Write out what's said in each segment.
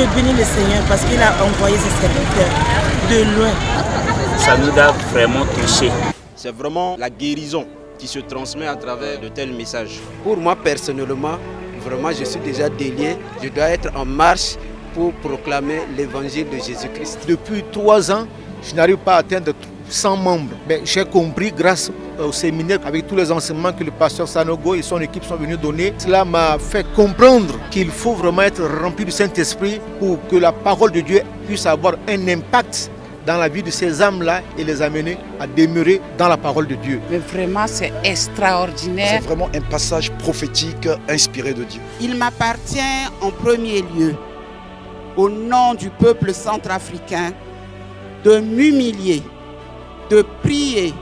Je bénis le Seigneur parce qu'il a envoyé ses serviteurs de loin. Ça nous a vraiment touchés. C'est vraiment la guérison qui se transmet à travers de tels messages. Pour moi personnellement, vraiment je suis déjà délié. Je dois être en marche pour proclamer l'évangile de Jésus-Christ. Depuis 3 ans, je n'arrive pas à atteindre 100 membres. Mais j'ai compris grâce au séminaire avec tous les enseignements que le pasteur Sanogo et son équipe sont venus donner. Cela m'a fait comprendre qu'il faut vraiment être rempli du Saint-Esprit pour que la parole de Dieu puisse avoir un impact dans la vie de ces âmes-là et les amener à demeurer dans la parole de Dieu. Mais vraiment, c'est extraordinaire. C'est vraiment un passage prophétique inspiré de Dieu. Il m'appartient en premier lieu, au nom du peuple centrafricain, de m'humilier, de prier,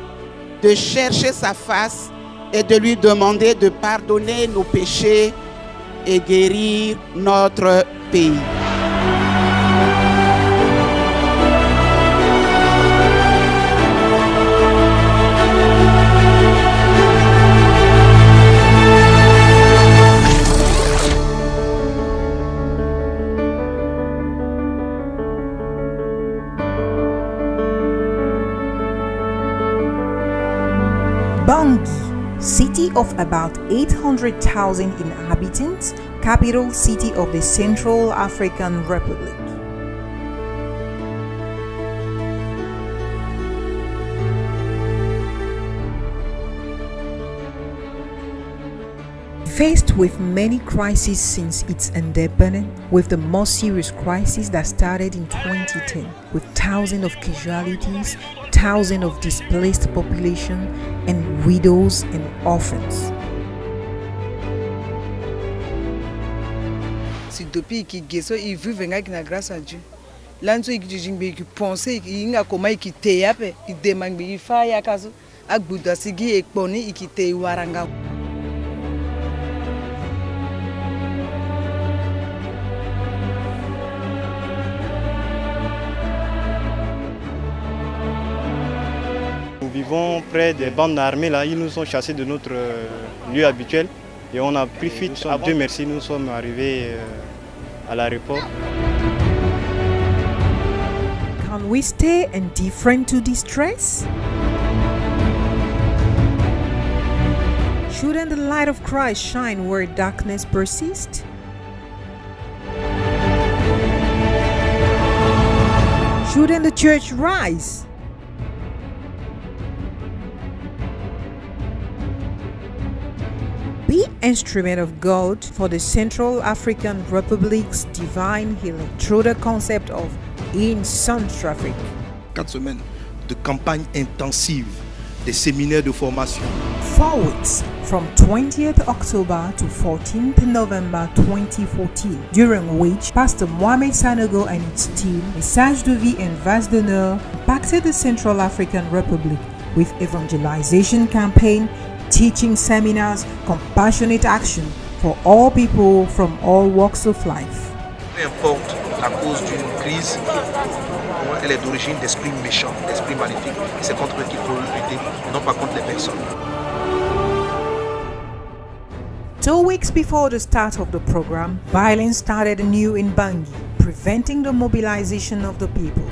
de chercher sa face et de lui demander de pardonner nos péchés et guérir notre pays. Bangui, city of about 800,000 inhabitants, capital city of the Central African Republic. Faced with many crises since its independence, with the most serious crisis that started in 2010, with thousands of casualties, thousands of displaced population, and widows and orphans. Si depuis qui gesso il vivent avec la grâce à Dieu. Lanzo qui pensait qu'il a comment qui teyape, il demande il fa ya kaso, agbuda sigi ekponi ikite waranga. Nous vivons près des bandes armées, là, ils nous ont chassés de notre lieu habituel et on a pris fuite. Dieu merci, nous sommes arrivés à l'aéroport. Can we stay indifferent to distress? Shouldn't the light of Christ shine where darkness persists? Shouldn't the church rise? Be instrument of God for the Central African Republic's divine healing through the concept of In Centrafrique. 4 semaines de campagne intensive, des séminaires de formation. 4 weeks from 20th October to 14th November 2014, during which Pastor Mohamed Sanogo and its team, Message de Vie and Vase d'Honneur, impacted the Central African Republic with evangelization campaign, teaching seminars, compassionate action for all people from all walks of life. Peu importe la cause d'une crise, elle est d'origine d'esprit méchant, d'esprit maléfique. C'est contre eux qu'il faut lutter, et non pas contre les personnes. 2 weeks before the start of the program, violence started anew in Bangui, preventing the mobilization of the people.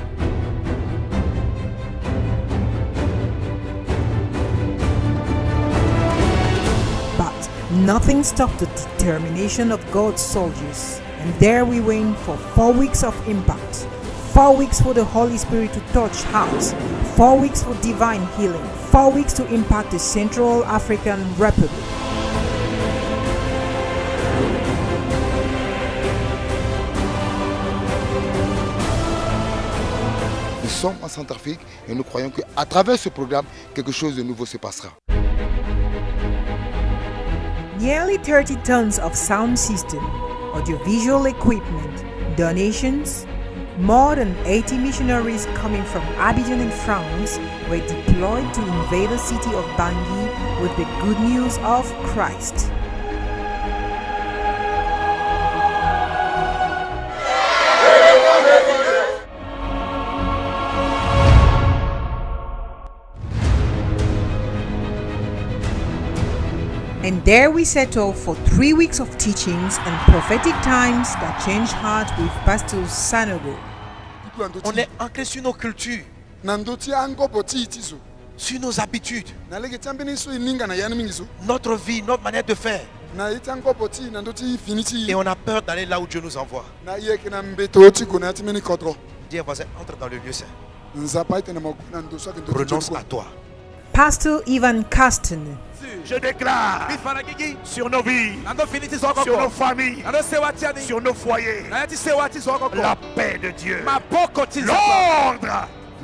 But nothing stopped the determination of God's soldiers. And there we went for 4 weeks of impact, 4 weeks for the Holy Spirit to touch hearts, 4 weeks for divine healing, 4 weeks to impact the Central African Republic. Nous sommes en Centrafrique et nous croyons qu'à travers ce programme, quelque chose de nouveau se passera. Nearly 30 tons of sound system, audiovisual equipment, donations, more than 80 missionaries coming from Abidjan in France were deployed to invade the city of Bangui with the good news of Christ. And There we settle for 3 weeks of teachings and prophetic times that change heart with Pastor Sanogo. On est ancré sur nos cultures, sur nos habitudes, notre vie, notre manière de faire. Et on a peur d'aller là où Dieu nous envoie. Dis à voisin, entre dans le lieu saint. Renonce à toi. Pastor Ivan Kasten. Je déclare sur nos vies, sur nos familles, sur nos foyers, la paix de Dieu,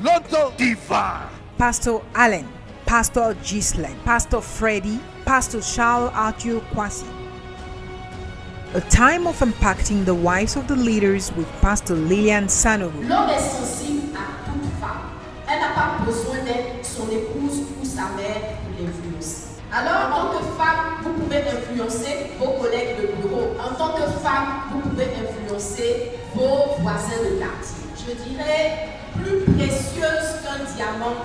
l'ordre divin. Pastor Allen, Pastor Ghislaine, Pastor Freddy, Pastor Charles Arthur Kwasi. A time of impacting the wives of the leaders with Pastor Lilian Sanogo. L'homme est sensible à toute femme. Elle n'a pas besoin d'être son épouse ou sa mère pour l'influencer. Alors, en tant que femme, vous pouvez influencer vos collègues de bureau. En tant que femme, vous pouvez influencer vos voisins de quartier. Je dirais plus précieuse qu'un diamant.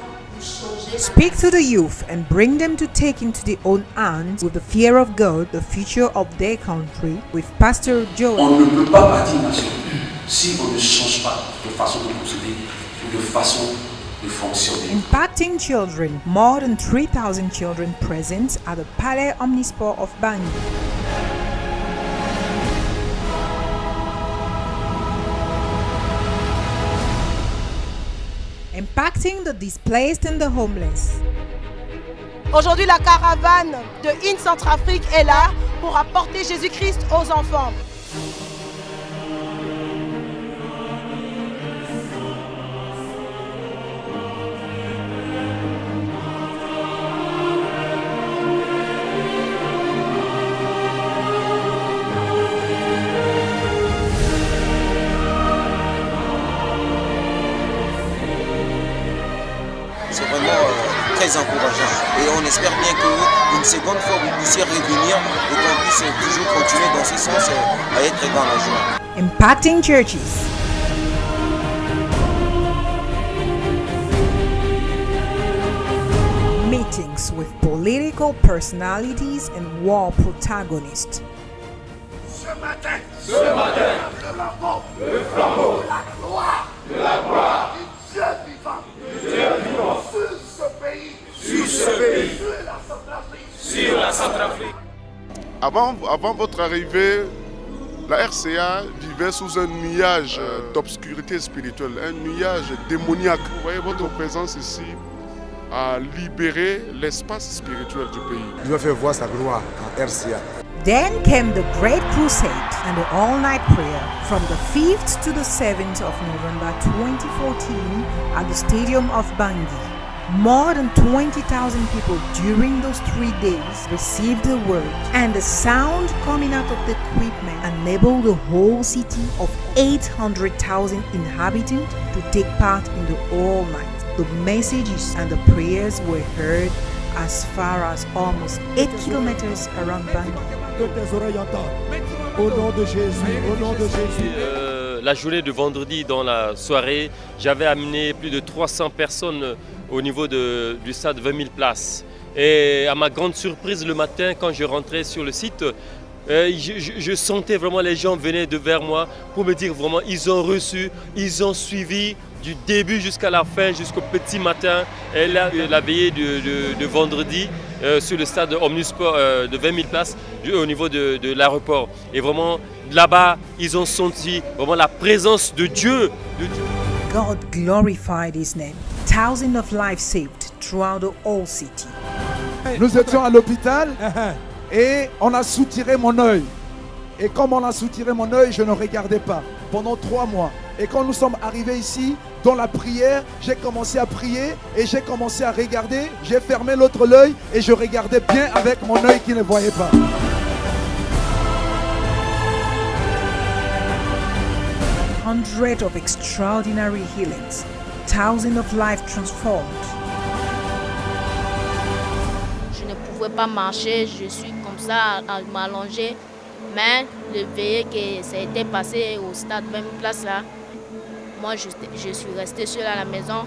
Speak to the youth and bring them to take into their own hands with the fear of God the future of their country with Pastor Joel. On ne peut pas bâtir une nation si on ne change pas de façon de procéder ou de façon de fonctionner. Impacting children, more than 3,000 children present at the Palais Omnisport of Bangui. Impacting the displaced and the homeless. Aujourd'hui, la caravane de In Centrafrique est là pour apporter Jésus-Christ aux enfants. C'est vraiment très encourageant et on espère bien qu'une seconde fois vous puissiez revenir et qu'on puisse toujours continuer dans ce sens à être dans la joie. Impacting churches. Meetings with political personalities and war protagonists. Ce matin, le flambeau, la gloire du Dieu vivant, sur ce pays, sur la Centrafrique. Avant votre arrivée, la RCA vivait sous un nuage d'obscurité spirituelle, un nuage démoniaque. Vous voyez, votre présence ici a libéré l'espace spirituel du pays. Dieu fait voir sa gloire en RCA. Then came the Great Crusade and the all-night prayer from the 5th to the 7th of November 2014 at the Stadium of Bangui. More than 20,000 people during those 3 days received the word, and the sound coming out of the equipment enabled the whole city of 800,000 inhabitants to take part in the all-night. The messages and the prayers were heard as far as almost 8 kilometers around Bangui. Que tes oreilles entendent. Au nom de Jésus, au nom de Jésus. La journée de vendredi, dans la soirée, j'avais amené plus de 300 personnes au niveau du stade 20 000 places. Et à ma grande surprise, le matin, quand je rentrais sur le site, je sentais vraiment les gens venaient vers moi pour me dire vraiment ils ont reçu, ils ont suivi du début jusqu'à la fin, jusqu'au petit matin, et la veillée de vendredi sur le stade Omnisport de 20 000 places au niveau de l'aéroport. Et vraiment, là-bas, ils ont senti vraiment la présence de Dieu. God glorified His name. Thousands of lives saved throughout the whole city. Nous étions à l'hôpital et on a soutiré mon œil. Et comme on a soutiré mon œil, je ne regardais pas pendant 3 mois. Et quand nous sommes arrivés ici, dans la prière, j'ai commencé à prier et j'ai commencé à regarder. J'ai fermé l'autre œil et je regardais bien avec mon œil qui ne voyait pas. Hundreds of extraordinary healings, thousands of lives transformed. Je ne pouvais pas marcher, je suis comme ça à m'allonger. Mais le veillée que ça a été passé au stade 20 000 places là, moi je suis resté seul à la maison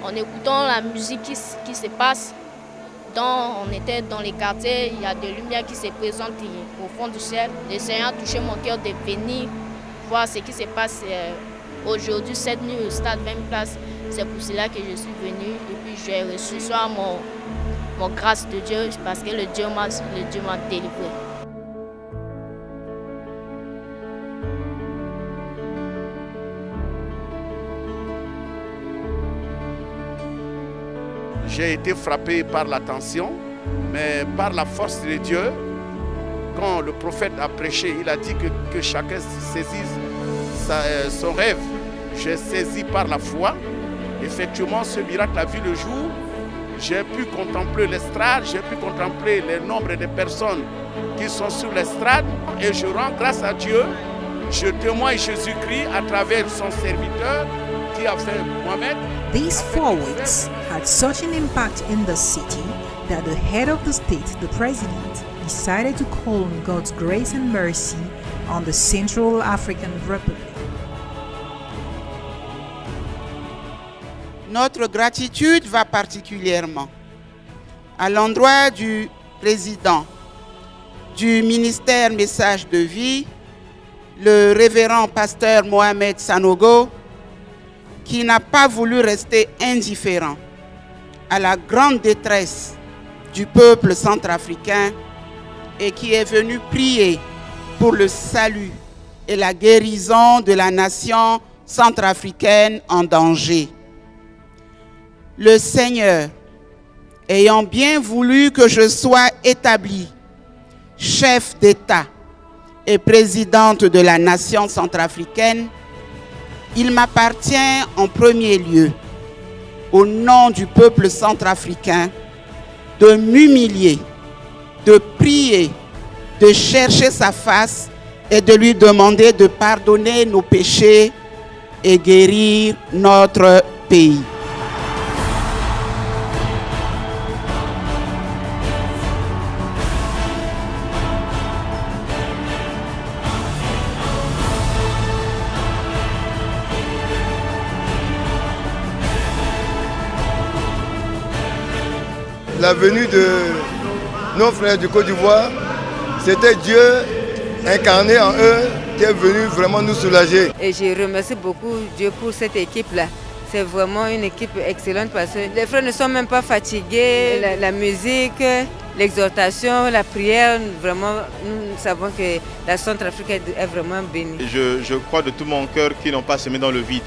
en écoutant la musique qui se passe. dedans, on était dans les quartiers, il y a des lumières qui se présentent au fond du ciel. Le Seigneur a touché mon cœur de venir voir ce qui se passe aujourd'hui, cette nuit au stade 20 places. C'est pour cela que je suis venue et puis j'ai reçu ce soir mon grâce de Dieu parce que le Dieu m'a délivré. J'ai été frappé par la tension, mais par la force de Dieu, quand le prophète a prêché, il a dit que chacun saisisse son rêve. J'ai saisi par la foi. Effectivement, ce miracle a vu le jour. J'ai pu contempler l'estrade, j'ai pu contempler le nombre de personnes qui sont sur l'estrade. Et je rends grâce à Dieu. Je témoigne Jésus-Christ à travers son serviteur qui a fait Mohamed. These 4 weeks had such an impact in the city that the head of the state, the president, decided to call on God's grace and mercy on the Central African Republic. Notre gratitude va particulièrement à l'endroit du président du ministère Message de Vie, le révérend pasteur Mohamed Sanogo, qui n'a pas voulu rester indifférent à la grande détresse du peuple centrafricain et qui est venu prier pour le salut et la guérison de la nation centrafricaine en danger. Le Seigneur, ayant bien voulu que je sois établie chef d'État et présidente de la nation centrafricaine, il m'appartient en premier lieu, au nom du peuple centrafricain, de m'humilier, de prier, de chercher sa face et de lui demander de pardonner nos péchés et guérir notre pays. La venue de nos frères du Côte d'Ivoire, c'était Dieu incarné en eux qui est venu vraiment nous soulager. Et je remercie beaucoup Dieu pour cette équipe-là. C'est vraiment une équipe excellente parce que les frères ne sont même pas fatigués. La musique, l'exhortation, la prière, vraiment, nous savons que la Centrafrique est vraiment bénie. Je crois de tout mon cœur qu'ils n'ont pas semé dans le vide.